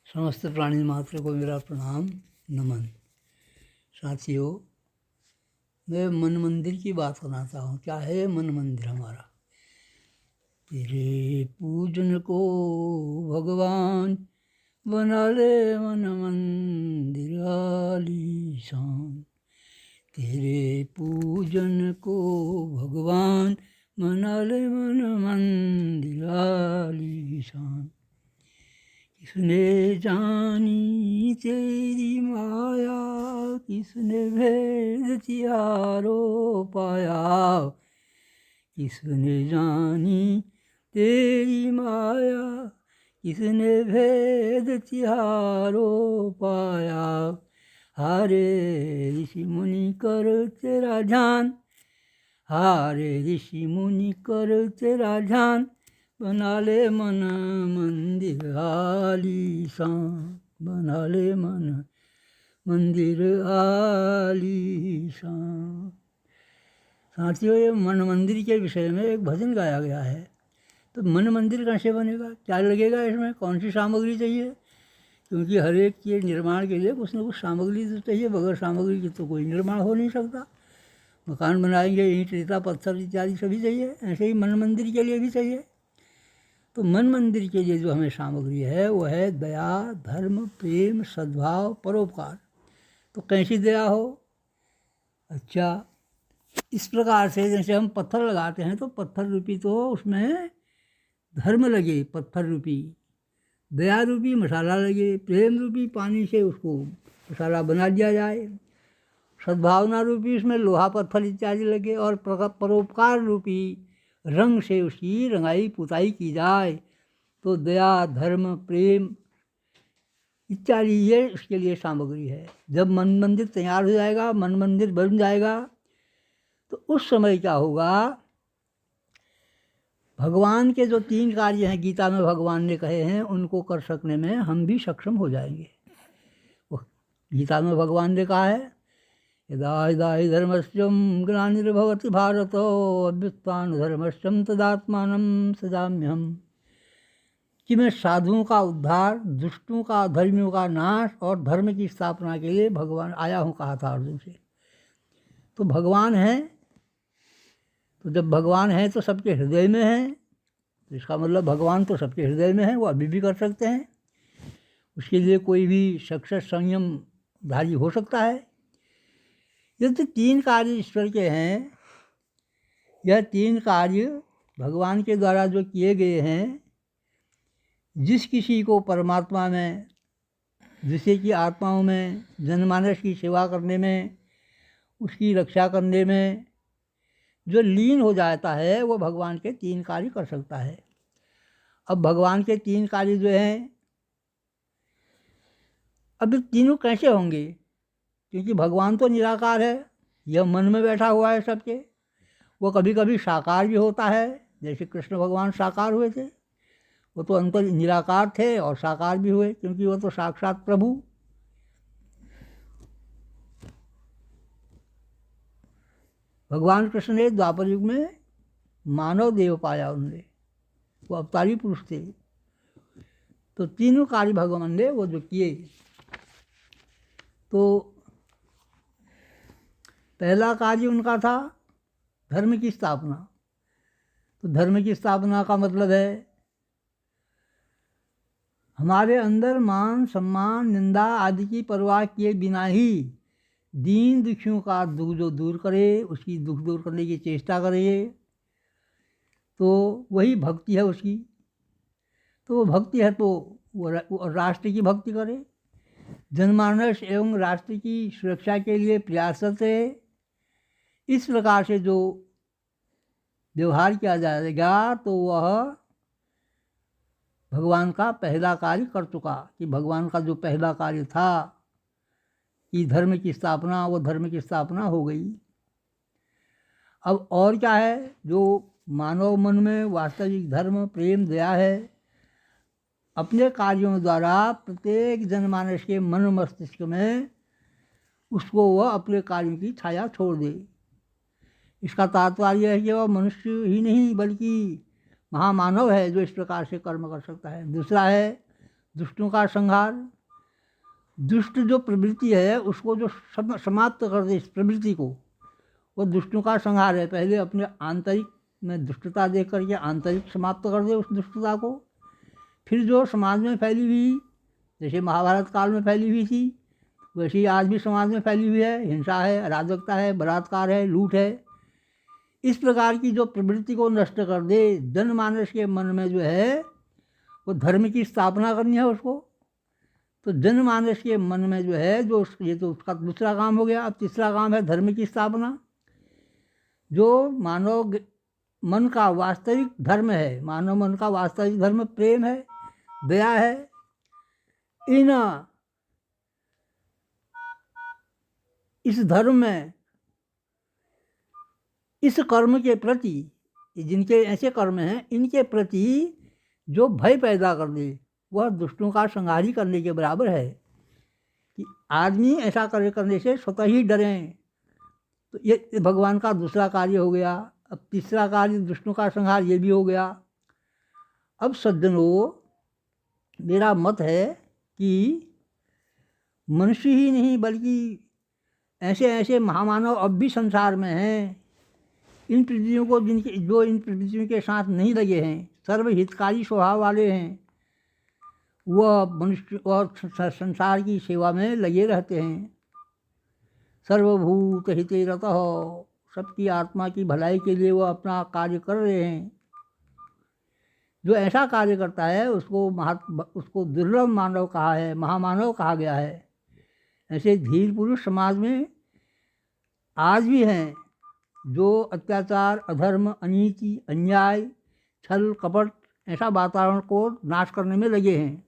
समस्त प्राणी मात्र को मेरा प्रणाम नमन। साथियों, मैं मन मंदिर की बात करना चाहता हूँ। क्या है मन मंदिर हमारा? तेरे पूजन को भगवान बना ले मन मंदिर आलीशान। तेरे पूजन को भगवान बना ले मन मंदिर आलीशान। किसने जानी तेरी माया, किसने भेद तिहारो पाया। किसने जानी तेरी माया, किसने भेद तिहारो पाया। हारे ऋषि मुनि कर तेरा ध्यान, हारे ऋषि मुनि कर तेरा ध्यान। बना ले मन मंदिर आलीशान, बना ले मन मंदिर आलीशान। साथियों, ये मन मंदिर के विषय में एक भजन गाया गया है। तो मन मंदिर कैसे बनेगा? क्या लगेगा इसमें? कौन सी सामग्री चाहिए? क्योंकि हर एक के निर्माण के लिए कुछ न कुछ सामग्री तो चाहिए। बगैर सामग्री के तो कोई निर्माण हो नहीं सकता। मकान बनाएंगे, ईंट रेता पत्थर इत्यादि सभी चाहिए। ऐसे ही मन मंदिर के लिए भी चाहिए। तो मन मंदिर के लिए जो हमें सामग्री है वो है दया, धर्म, प्रेम, सद्भाव, परोपकार। तो कैसी दया हो? अच्छा, इस प्रकार से जैसे हम पत्थर लगाते हैं तो पत्थर रूपी तो उसमें धर्म लगे, पत्थर रूपी दया रूपी मसाला लगे, प्रेम रूपी पानी से उसको मसाला बना दिया जाए, सद्भावना रूपी उसमें लोहा पत्थर इत्यादि लगे, और परोपकार रूपी रंग से उसकी रंगाई पुताई की जाए। तो दया, धर्म, प्रेम इत्यादि ये उसके लिए सामग्री है। जब मन मंदिर तैयार हो जाएगा, मन मंदिर बन जाएगा, तो उस समय क्या होगा? भगवान के जो 3 कार्य हैं गीता में भगवान ने कहे हैं, उनको कर सकने में हम भी सक्षम हो जाएंगे। गीता में भगवान ने कहा है, यदा यदा हि धर्मस्यम ग्लानिर्भवति भारत अभ्युत्थान धर्मस्यम तदात्मानं सृजाम्यहम्। कि मैं साधुओं का उद्धार, दुष्टों का, धर्मियों का नाश और धर्म की स्थापना के लिए भगवान आया हूँ, कहा था अर्जुन से। तो भगवान है, तो जब भगवान है तो सबके हृदय में है। तो इसका मतलब भगवान तो सबके हृदय में है, वो अभी भी कर सकते हैं। उसके लिए कोई भी सक्सेस संयमधारी हो सकता है। ये तो 3 कार्य ईश्वर के हैं। यह 3 कार्य भगवान के द्वारा जो किए गए हैं, जिस किसी को परमात्मा में, जिसे की आत्माओं में, जनमानस की सेवा करने में, उसकी रक्षा करने में जो लीन हो जाता है, वो भगवान के 3 कार्य कर सकता है। अब भगवान के 3 कार्य जो हैं, अब ये तीनों कैसे होंगे? क्योंकि भगवान तो निराकार है, यह मन में बैठा हुआ है सबके। वो कभी कभी साकार भी होता है, जैसे कृष्ण भगवान साकार हुए थे। वो तो अंतर निराकार थे और साकार भी हुए, क्योंकि वो तो साक्षात प्रभु। भगवान कृष्ण ने द्वापर युग में मानव देव पाया, उन्होंने, वो अवतारी पुरुष थे। तो तीनों कार्य भगवान ने वो जो किए, तो पहला कार्य उनका था धर्म की स्थापना। तो धर्म की स्थापना का मतलब है हमारे अंदर मान, सम्मान, निंदा आदि की परवाह किए बिना ही दीन दुखियों का दुख जो दूर करे, उसकी दुख दूर करने की चेष्टा करे, तो वही भक्ति है उसकी। तो वो भक्ति है तो वो राष्ट्र की भक्ति करे, जनमानस एवं राष्ट्र की सुरक्षा के लिए प्रयासरत है। इस प्रकार से जो व्यवहार किया जाएगा, तो वह भगवान का पहला कार्य कर चुका। कि भगवान का जो पहला कार्य था कि धर्म की स्थापना, वो धर्म की स्थापना हो गई। अब और क्या है? जो मानव मन में वास्तविक धर्म, प्रेम, दया है, अपने कार्यों द्वारा प्रत्येक जनमानस के मन मस्तिष्क में उसको वह अपने कार्यों की छाया छोड़ दे। इसका तात्पर्य है कि वह मनुष्य ही नहीं बल्कि महामानव है जो इस प्रकार से कर्म कर सकता है। दूसरा है दुष्टों का संहार। दुष्ट जो प्रवृत्ति है उसको जो समाप्त कर दे, इस प्रवृत्ति को, वो दुष्टों का संहार है। पहले अपने आंतरिक में दुष्टता देख करके आंतरिक समाप्त कर दे उस दुष्टता को। फिर जो समाज में फैली हुई, जैसे महाभारत काल में फैली हुई थी, वैसे ही आज भी समाज में फैली हुई है, हिंसा है, अराजकता है, बलात्कार है, लूट है। इस प्रकार की जो प्रवृत्ति को नष्ट कर दे, जनमानस के मन में जो है वो धर्म की स्थापना करनी है उसको। तो जनमानस के मन में जो है जो ये तो उसका दूसरा काम हो गया। अब तीसरा काम है धर्म की स्थापना। जो मानव मन का वास्तविक धर्म है, मानव मन का वास्तविक धर्म प्रेम है, दया है, इस धर्म में, इस कर्म के प्रति, जिनके ऐसे कर्म हैं इनके प्रति जो भय पैदा कर दे, वह दुष्टों का संहार ही करने के बराबर है। कि आदमी ऐसा करने से स्वतः ही डरें। तो ये भगवान का दूसरा कार्य हो गया। अब तीसरा कार्य दुष्टों का संहार, ये भी हो गया। अब सज्जनों, मेरा मत है कि मनुष्य ही नहीं बल्कि ऐसे ऐसे महामानव अब भी संसार में हैं, इन प्रवृत्तियों को जो इन प्रवृत्तियों के साथ नहीं लगे हैं, सर्वहितकारी स्वभाव वाले हैं, वह मनुष्य और संसार की सेवा में लगे रहते हैं। सर्वभूत हिते रतः, सबकी आत्मा की भलाई के लिए वह अपना कार्य कर रहे हैं। जो ऐसा कार्य करता है उसको दुर्लभ मानव कहा है, महामानव कहा गया है। ऐसे धीर पुरुष समाज में आज भी हैं जो अत्याचार, अधर्म, अनीति, अन्याय, छल, कपट, ऐसा वातावरण को नाश करने में लगे हैं।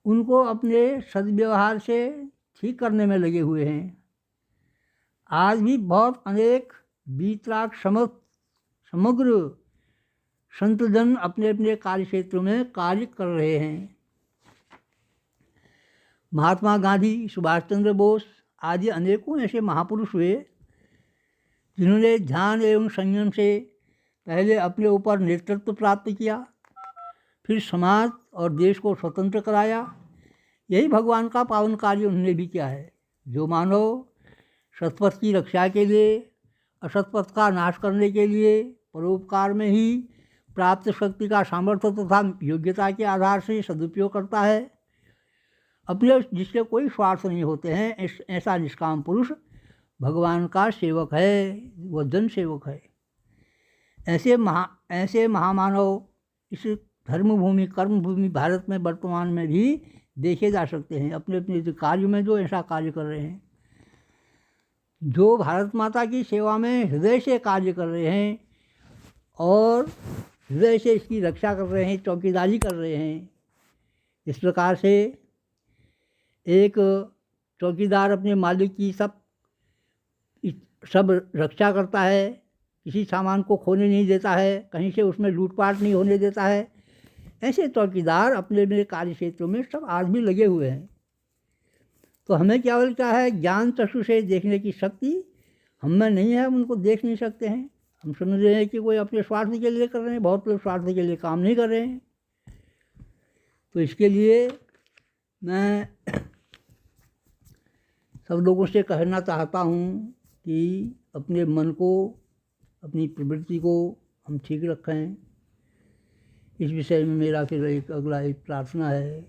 उनको अपने सद्व्यवहार से ठीक करने में लगे हुए हैं। आज भी बहुत अनेक वीतराग समग्र संतजन अपने अपने कार्य क्षेत्रों में कार्य कर रहे हैं। महात्मा गांधी, सुभाष चंद्र बोस आदि अनेकों ऐसे महापुरुष हुए जिन्होंने ध्यान एवं संयम से पहले अपने ऊपर नेतृत्व प्राप्त किया, फिर समाज और देश को स्वतंत्र कराया। यही भगवान का पावन कार्य उन्होंने भी किया है। जो मानव सत्पथ की रक्षा के लिए, असत्पथ का नाश करने के लिए परोपकार में ही प्राप्त शक्ति का सामर्थ्य तथा योग्यता के आधार से सदुपयोग करता है, अपने जिससे कोई स्वार्थ नहीं होते हैं, ऐसा निष्काम पुरुष भगवान का सेवक है, वह जन सेवक है। ऐसे महामानव इस धर्मभूमि, कर्मभूमि भारत में वर्तमान में भी देखे जा सकते हैं। अपने अपने कार्य में जो ऐसा कार्य कर रहे हैं, जो भारत माता की सेवा में हृदय से कार्य कर रहे हैं और हृदय से इसकी रक्षा कर रहे हैं, चौकीदारी कर रहे हैं। इस प्रकार से एक चौकीदार अपने मालिक की सब रक्षा करता है, किसी सामान को खोने नहीं देता है, कहीं से उसमें लूटपाट नहीं होने देता है। ऐसे चौकीदार अपने अपने कार्य क्षेत्रों में सब आज भी लगे हुए हैं। तो हमें क्या बोलता है, ज्ञान चक्षु से देखने की शक्ति हम में नहीं है, हम उनको देख नहीं सकते हैं। हम समझ रहे हैं कि कोई अपने स्वार्थ के लिए कर रहे हैं, बहुत लोग स्वार्थ के लिए काम नहीं कर रहे हैं। तो इसके लिए मैं सब लोगों से कहना चाहता हूँ कि अपने मन को, अपनी प्रवृत्ति को हम ठीक रखें। इस विषय में मेरा फिर अगला एक प्रार्थना है।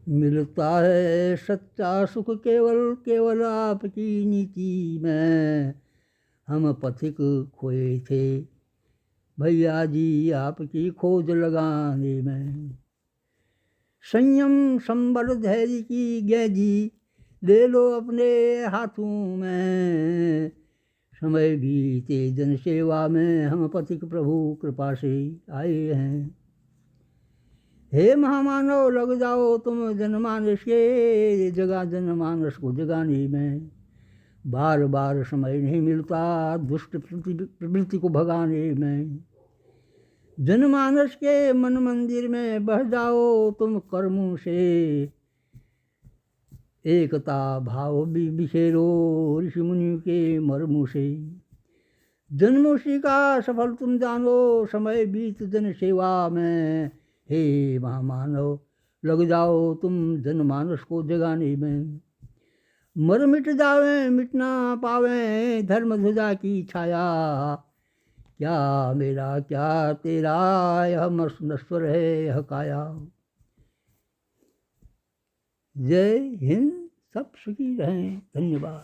मिलता है सच्चा सुख केवल केवल आपकी नीति में, हम पथिक खोए थे भैया जी आपकी खोज लगाने में। संयम संबल धैर्य की गैजी ले लो अपने हाथों में, समय बीते जन सेवा में हम पथिक प्रभु कृपा से आए हैं। हे महामानव लग जाओ तुम जनमानस के, जगा जनमानस को जगाने में। बार बार समय नहीं मिलता दुष्ट प्रवृत्ति को भगाने में। जनमानस के मन मंदिर में बह जाओ तुम कर्मों से, एकता भाव बिखेरो ऋषि मुनि के मर्मों से। जन्मों का सफल तुम जानो, समय बीत जन सेवा में। हे महामानव लग जाओ तुम जनमानस को जगाने में। मर मिट जावे मिट ना पावे धर्म ध्वजा की छाया। क्या मेरा क्या तेरा यह नश्वर है यह काया। जय हिंद, सब सुखी रहें, धन्यवाद।